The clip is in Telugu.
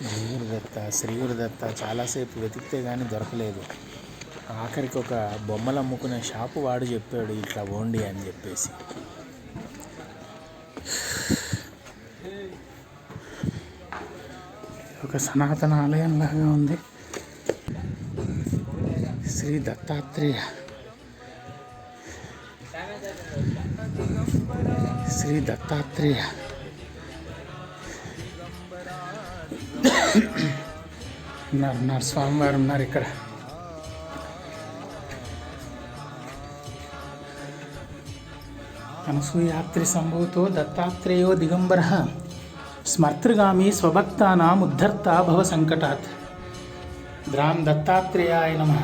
గురుదత్త శ్రీ గురుదత్త చాలాసేపు వెతికితే కానీ దొరకలేదు. ఆఖరికి ఒక బొమ్మలు అమ్ముకునే షాపు వాడు చెప్పాడు ఇట్లా పోండి అని చెప్పేసి. ఒక సనాతన ఆలయం లాగా ఉంది. శ్రీ దత్తాత్రేయ శ్రీ దత్తాత్రేయ ఉన్నారు స్వామివారు ఉన్నారు ఇక్కడ. అనసూయాత్రి సంభూతో దత్తాత్రేయో దిగంబర స్మర్తృగామి స్వభక్తానాం ఉద్ధర్త భవ సంకటాత్. ద్రాం దత్తాత్రేయాయ నమః.